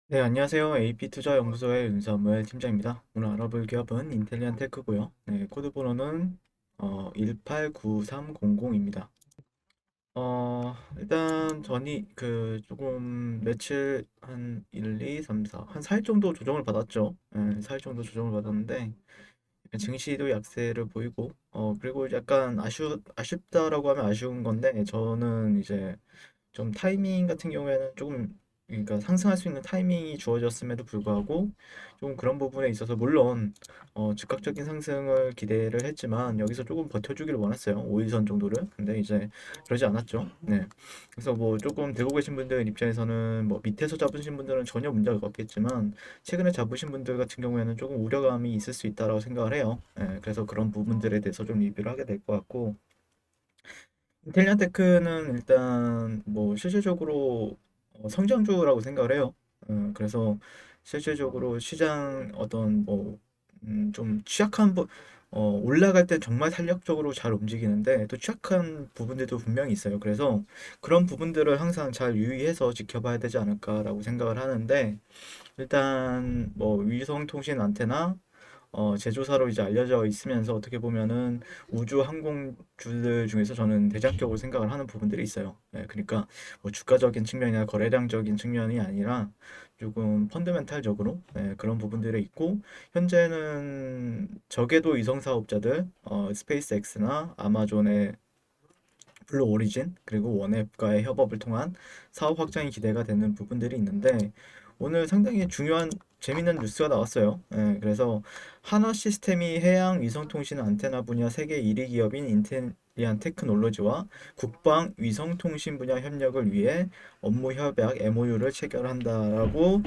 네, 안녕하세요. AP투자연구소의 윤사무엘 팀장입니다. 오늘 알아볼 기업은 인텔리안 테크고요. 네, 코드 번호는 189300입니다. 일단 전이 조금 며칠 한 1, 2, 3, 4, 한 4일 정도 조정을 받았죠. 네, 4일 정도 조정을 받았는데 증시도 약세를 보이고 그리고 약간 아쉽다라고 하면 아쉬운 건데 저는 이제 좀 타이밍 같은 경우에는 조금 그러니까 상승할 수 있는 타이밍이 주어졌음에도 불구하고 좀 그런 부분에 있어서 물론 즉각적인 상승을 기대를 했지만 여기서 조금 버텨주기를 원했어요. 5일선 정도를. 근데 이제 그러지 않았죠. 네. 그래서 뭐 조금 들고 계신 분들 입장에서는 뭐 밑에서 잡으신 분들은 전혀 문제가 없겠지만 최근에 잡으신 분들 같은 경우에는 조금 우려감이 있을 수 있다라고 생각을 해요. 네. 그래서 그런 부분들에 대해서 좀 리뷰를 하게 될 것 같고 인텔리안 테크는 일단 뭐 실질적으로 성장주라고 생각을 해요. 그래서 실질적으로 시장 어떤 뭐 좀 취약한 올라갈 때 정말 탄력적으로 잘 움직이는데 또 취약한 부분들도 분명히 있어요. 그래서 그런 부분들을 항상 잘 유의해서 지켜봐야 되지 않을까라고 생각을 하는데 일단 뭐 위성통신 안테나 제조사로 이제 알려져 있으면서 어떻게 보면은 우주 항공주들 중에서 저는 대장격으로 생각을 하는 부분들이 있어요. 네, 그러니까 뭐 주가적인 측면이나 거래량적인 측면이 아니라 조금 펀더멘탈적으로 그런 부분들이 있고 현재는 저궤도 위성 사업자들 스페이스X나 아마존의 블루 오리진 그리고 원앱과의 협업을 통한 사업 확장이 기대가 되는 부분들이 있는데 오늘 상당히 중요한 재밌는 뉴스가 나왔어요. 그래서 한화 시스템이 해양 위성통신 안테나 분야 세계 1위 기업인 인텔리안 테크놀로지와 국방 위성통신 분야 협력을 위해 업무 협약 MOU를 체결한다라고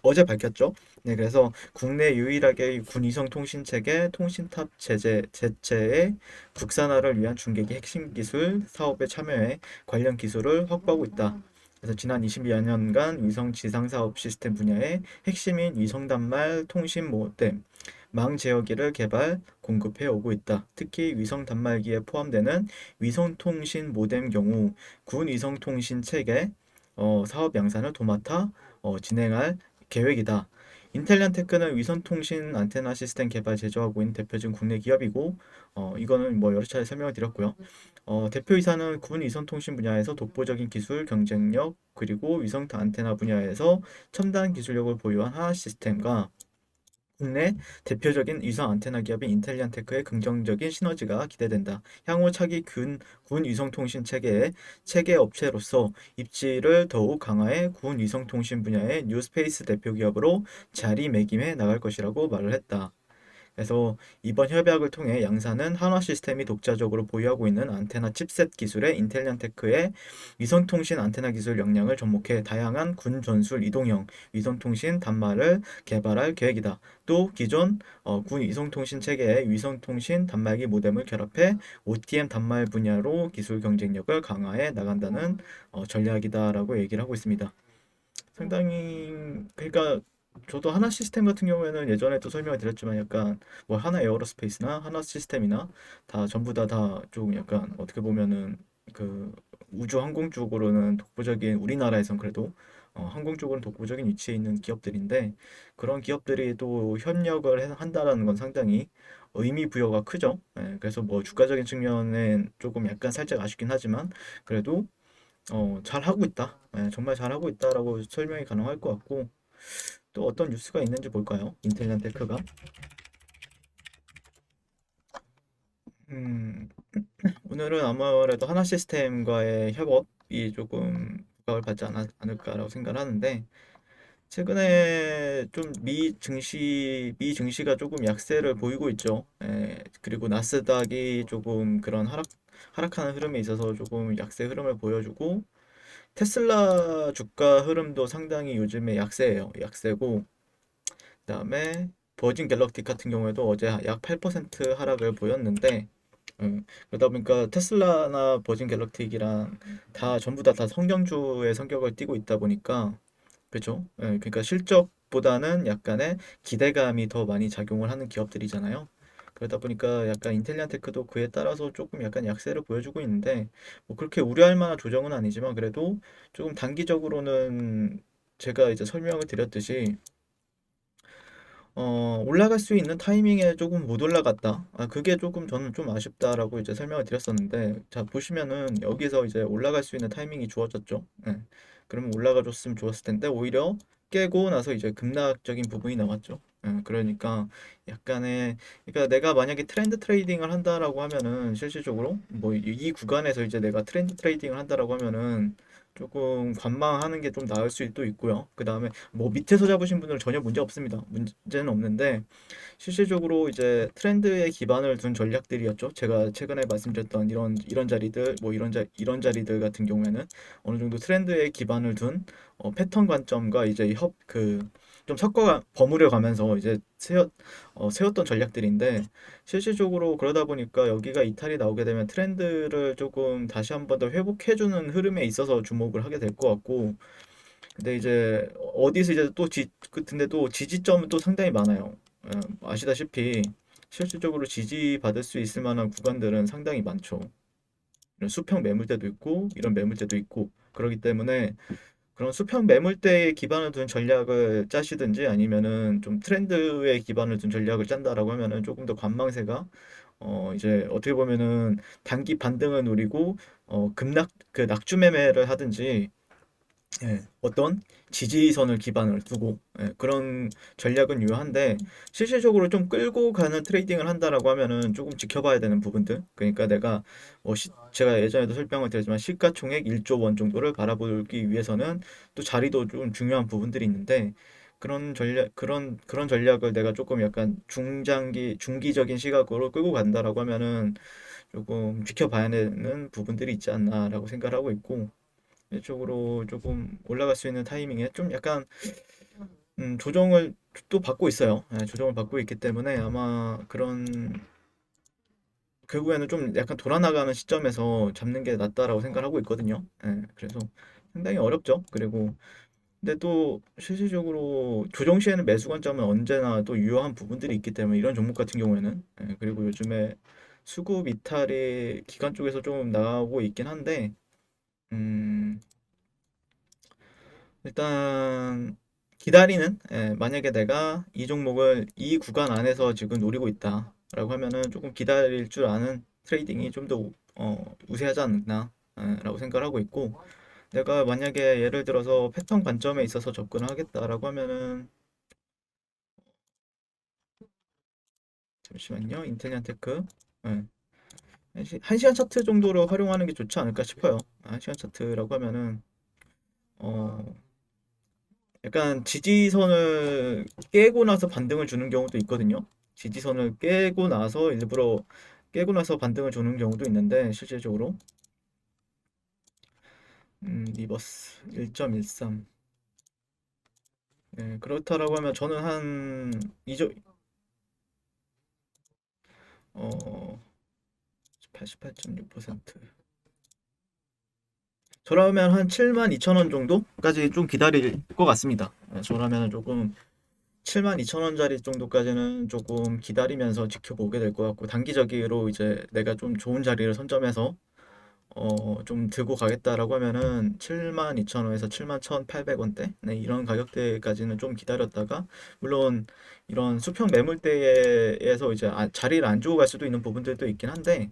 어제 밝혔죠. 네, 그래서 국내 유일하게 군위성 통신 체계 통신탑 제체의 국산화를 위한 중계기 핵심 기술 사업에 참여해 관련 기술을 확보하고 있다. 그래서 지난 22년간 위성 지상 사업 시스템 분야의 핵심인 위성 단말 통신 모뎀, 망 제어기를 개발, 공급해 오고 있다. 특히 위성 단말기에 포함되는 위성 통신 모뎀 경우 군 위성 통신 체계 사업 양산을 도맡아 진행할 계획이다. 인텔리안 테크는 위성 통신 안테나 시스템 개발 제조하고 있는 대표적인 국내 기업이고 이거는 뭐 여러 차례 설명을 드렸고요. 대표이사는 군 위성 통신 분야에서 독보적인 기술 경쟁력 그리고 위성 안테나 분야에서 첨단 기술력을 보유한 하나 시스템과 국내 대표적인 위성 안테나 기업인 인텔리안 테크의 긍정적인 시너지가 기대된다. 향후 차기 군 위성통신 체계의 체계 업체로서 입지를 더욱 강화해 군 위성통신 분야의 뉴스페이스 대표 기업으로 자리매김해 나갈 것이라고 말을 했다. 그래서 이번 협약을 통해 양사는 한화 시스템이 독자적으로 보유하고 있는 안테나 칩셋 기술의 인텔리안테크의 위성통신 안테나 기술 역량을 접목해 다양한 군 전술 이동형 위성통신 단말을 개발할 계획이다. 또 기존 군 위성통신 체계의 위성통신 단말기 모뎀을 결합해 OTM 단말 분야로 기술 경쟁력을 강화해 나간다는 전략이다라고 얘기를 하고 있습니다. 상당히 그러니까 저도 하나 시스템 같은 경우에는 예전에도 설명을 드렸지만 약간 뭐 하나 에어로스페이스나 하나 시스템이나 다 전부 다 좀 약간 어떻게 보면은 그 우주 항공 쪽으로는 독보적인 우리나라에선 그래도 항공 쪽으로는 독보적인 위치에 있는 기업들인데 그런 기업들이 또 협력을 한다라는 건 상당히 의미 부여가 크죠. 그래서 뭐 주가적인 측면엔 조금 약간 살짝 아쉽긴 하지만 그래도 잘하고 있다. 정말 잘하고 있다라고 설명이 가능할 것 같고 또 어떤 뉴스가 있는지 볼까요? 인텔리안 테크가 음, 오늘은 아무래도 하나 시스템과의 협업이 조금 부각을 받지 않을까라고 생각을 하는데 최근에 좀 미 증시가 조금 약세를 보이고 있죠. 그리고 나스닥이 조금 그런 하락하는 흐름에 있어서 조금 약세 흐름을 보여주고 테슬라 주가 흐름도 상당히 요즘에 약세예요. 약세고 그다음에 버진 갤럭틱 같은 경우에도 어제 약 8% 하락을 보였는데 그러다 보니까 테슬라나 버진 갤럭틱이랑 다 전부 다 성장주의 성격을 띠고 있다 보니까 그죠? 그러니까 실적보다는 약간의 기대감이 더 많이 작용을 하는 기업들이잖아요. 그러다 보니까 약간 인텔리안 테크도 그에 따라서 조금 약간 약세를 보여주고 있는데 뭐 그렇게 우려할 만한 조정은 아니지만 그래도 조금 단기적으로는 제가 이제 설명을 드렸듯이 올라갈 수 있는 타이밍에 조금 못 올라갔다. 그게 조금 저는 좀 아쉽다라고 이제 설명을 드렸었는데, 자, 보시면은 여기서 이제 올라갈 수 있는 타이밍이 주어졌죠. 예. 그러면 올라가 줬으면 좋았을 텐데, 오히려 깨고 나서 이제 급락적인 부분이 나왔죠. 예. 그러니까 약간의, 그러니까 내가 만약에 트렌드 트레이딩을 한다라고 하면은 실질적으로 뭐 이 구간에서 이제 내가 트렌드 트레이딩을 한다라고 하면은 조금 관망하는 게 좀 나을 수도 있고요. 그 다음에 뭐 밑에서 잡으신 분들은 전혀 문제 없습니다. 문제는 없는데 실질적으로 이제 트렌드에 기반을 둔 전략들이었죠. 제가 최근에 말씀드렸던 이런 자리들 뭐 이런 자리들 같은 경우에는 어느 정도 트렌드에 기반을 둔 패턴 관점과 이제 협 그 좀 섞어 버무려 가면서 이제 세웠던 전략들인데 실질적으로 그러다 보니까 여기가 이탈이 나오게 되면 트렌드를 조금 다시 한번 더 회복해주는 흐름에 있어서 주목을 하게 될 것 같고 근데 이제 어디서 이제 근데 또 지지점은 또 상당히 많아요. 아시다시피 실질적으로 지지받을 수 있을 만한 구간들은 상당히 많죠. 이런 수평 매물대도 있고 이런 매물대도 있고 그렇기 때문에 그런 수평 매물대에 기반을 둔 전략을 짜시든지 아니면은 좀 트렌드에 기반을 둔 전략을 짠다라고 하면은 조금 더 관망세가 이제 어떻게 보면은 단기 반등을 노리고 급락 그 낙주 매매를 하든지 어떤 지지선을 기반을 두고 그런 전략은 유효한데 실질적으로 좀 끌고 가는 트레이딩을 한다라고 하면은 조금 지켜봐야 되는 부분들 그러니까 내가 제가 예전에도 설명을 드렸지만 시가총액 1조 원 정도를 바라보기 위해서는 또 자리도 좀 중요한 부분들이 있는데 그런 전략을 내가 조금 약간 중기적인 시각으로 끌고 간다라고 하면은 조금 지켜봐야 되는 부분들이 있지 않나라고 생각을 하고 있고 이쪽으로 조금 올라갈 수 있는 타이밍에 좀 약간 조정을 또 받고 있어요. 조정을 받고 있기 때문에 아마 그런 결국에는 좀 약간 돌아나가는 시점에서 잡는 게 낫다라고 생각을 하고 있거든요. 그래서 상당히 어렵죠. 그리고 근데 또 실질적으로 조정 시에는 매수 관점은 언제나 또 유효한 부분들이 있기 때문에 이런 종목 같은 경우에는 그리고 요즘에 수급 이탈이 기관 쪽에서 좀 나오고 있긴 한데 음, 일단 기다리는 만약에 내가 이 종목을 이 구간 안에서 지금 노리고 있다라고 하면은 조금 기다릴 줄 아는 트레이딩이 좀 더 우세하지 않나 라고 생각을 하고 있고 내가 만약에 예를 들어서 패턴 관점에 있어서 접근을 하겠다라고 하면은 잠시만요 인텔리안테크 예, 1시간 차트 정도로 활용하는 게 좋지 않을까 싶어요. 1시간 차트라고 하면은 어 약간 지지선을 깨고 나서 반등을 주는 경우도 있거든요. 지지선을 깨고 나서 일부러 깨고 나서 반등을 주는 경우도 있는데 실질적으로 리버스 1.13 네, 그렇다라고 하면 저는 한 이조 어 88.6% 저라면 한 72,000원 정도까지 좀 기다릴 것 같습니다. 저라면 조금 72,000원짜리 정도까지는 조금 기다리면서 지켜보게 될 것 같고 단기적으로 이제 내가 좀 좋은 자리를 선점해서 좀 들고 가겠다라고 하면은 72,000원에서 71,800원대 네, 이런 가격대까지는 좀 기다렸다가 물론 이런 수평 매물대에서 이제 자리를 안 주고 갈 수도 있는 부분들도 있긴 한데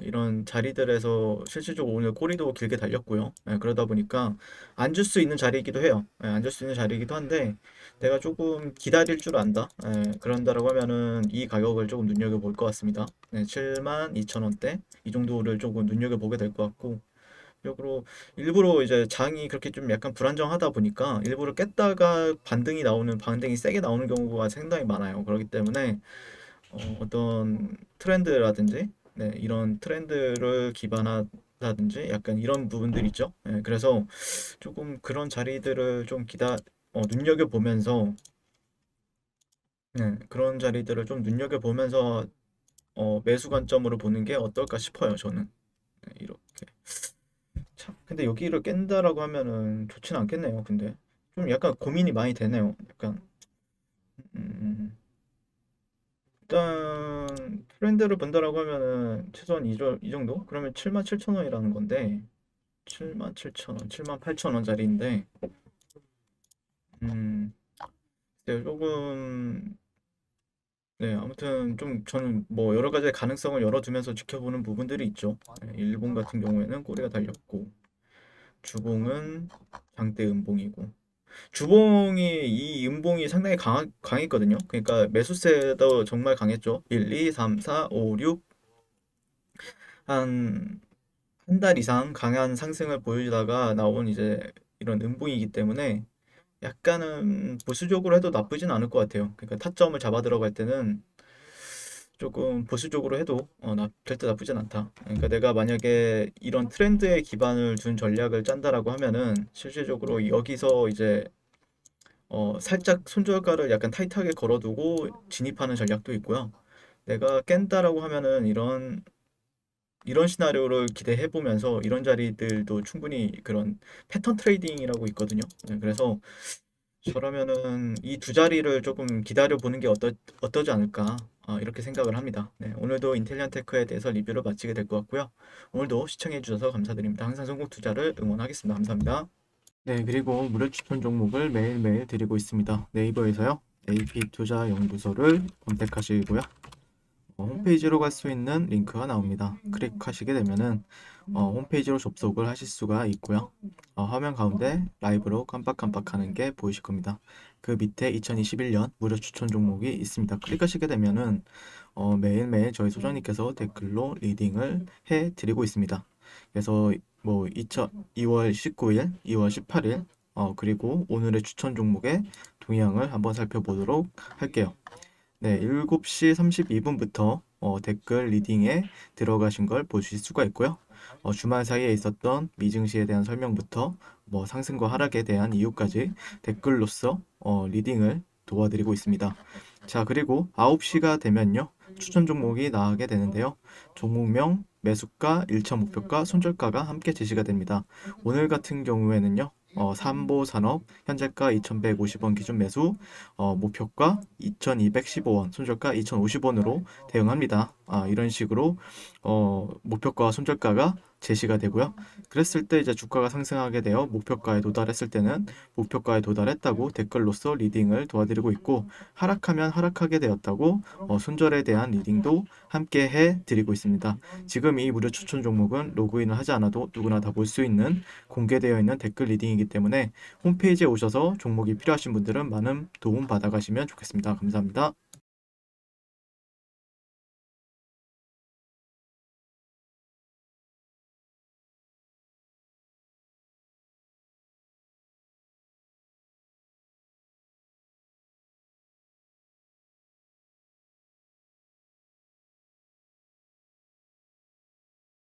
이런 자리들에서 실질적으로 오늘 꼬리도 길게 달렸고요. 그러다 보니까 앉을 수 있는 자리이기도 해요. 앉을 수 있는 자리이기도 한데 내가 조금 기다릴 줄 안다. 그런다라고 하면은 이 가격을 조금 눈여겨볼 것 같습니다. 72,000원대 이 정도를 조금 눈여겨보게 될 것 같고 역으로 일부러 이제 장이 그렇게 좀 약간 불안정하다 보니까 일부러 깼다가 반등이 세게 나오는 경우가 상당히 많아요. 그렇기 때문에 어떤 트렌드라든지 이런 트렌드를 기반하다든지 약간 이런 부분들 있죠. 그래서 조금 그런 자리들을 좀 눈여겨보면서 그런 자리들을 좀 눈여겨보면서 매수 관점으로 보는 게 어떨까 싶어요. 저는 이렇게 참 근데 여기를 깬다라고 하면은 좋진 않겠네요. 근데 좀 약간 고민이 많이 되네요. 약간 음, 일단 트렌드를 본다라고 하면은 최소한 이 정도? 그러면 77,000원이라는 건데 77,000원, 78,000원짜리인데 네, 조금 네, 아무튼 좀 저는 뭐 여러 가지 가능성을 열어두면서 지켜보는 부분들이 있죠. 네, 일본 같은 경우에는 꼬리가 달렸고 주봉은 장대 음봉이고 주봉이 이 음봉이 상당히 강했거든요. 그러니까 매수세도 정말 강했죠. 1, 2, 3, 4, 5, 6 한 한 달 이상 강한 상승을 보여주다가 나온 이제 이런 음봉이기 때문에 약간은 보수적으로 해도 나쁘진 않을 것 같아요. 그러니까 타점을 잡아 들어갈 때는 조금 보수적으로 해도 절대 나쁘진 않다. 그러니까 내가 만약에 이런 트렌드에 기반을 둔 전략을 짠다라고 하면은 실질적으로 여기서 이제 살짝 손절가를 약간 타이트하게 걸어두고 진입하는 전략도 있고요. 내가 깬다라고 하면은 이런 시나리오를 기대해 보면서 이런 자리들도 충분히 그런 패턴 트레이딩이라고 있거든요. 네, 그래서 저라면은 이 두 자리를 조금 기다려 보는 게 어떠지 않을까 이렇게 생각을 합니다. 네, 오늘도 인텔리안 테크에 대해서 리뷰를 마치게 될 것 같고요. 오늘도 시청해 주셔서 감사드립니다. 항상 성공 투자를 응원하겠습니다. 감사합니다. 네, 그리고 무료 추천 종목을 매일매일 드리고 있습니다. 네이버에서요. AP투자연구소를 검색하시고요. 홈페이지로 갈 수 있는 링크가 나옵니다. 클릭하시게 되면은 홈페이지로 접속을 하실 수가 있고요. 화면 가운데 라이브로 깜빡깜빡하는 게 보이실 겁니다. 그 밑에 2021년 무료 추천 종목이 있습니다. 클릭하시게 되면은 매일매일 저희 소장님께서 댓글로 리딩을 해 드리고 있습니다. 그래서 뭐 2월 19일, 2월 18일 그리고 오늘의 추천 종목의 동향을 한번 살펴보도록 할게요. 네, 7시 32분부터 댓글 리딩에 들어가신 걸 보실 수가 있고요. 주말 사이에 있었던 미증시에 대한 설명부터 뭐 상승과 하락에 대한 이유까지 댓글로서 리딩을 도와드리고 있습니다. 자, 그리고 9시가 되면요. 추천 종목이 나가게 되는데요. 종목명, 매수가, 1차 목표가, 손절가가 함께 제시가 됩니다. 오늘 같은 경우에는요. 삼보산업 현재가 2,150원 기준 매수, 목표가 2,215원, 손절가 2,050원으로 대응합니다. 이런 식으로 목표가와 손절가가 제시가 되고요. 그랬을 때 이제 주가가 상승하게 되어 목표가에 도달했을 때는 목표가에 도달했다고 댓글로서 리딩을 도와드리고 있고 하락하면 하락하게 되었다고 손절에 대한 리딩도 함께 해드리고 있습니다. 지금 이 무료 추천 종목은 로그인을 하지 않아도 누구나 다 볼 수 있는 공개되어 있는 댓글 리딩이기 때문에 홈페이지에 오셔서 종목이 필요하신 분들은 많은 도움 받아가시면 좋겠습니다. 감사합니다.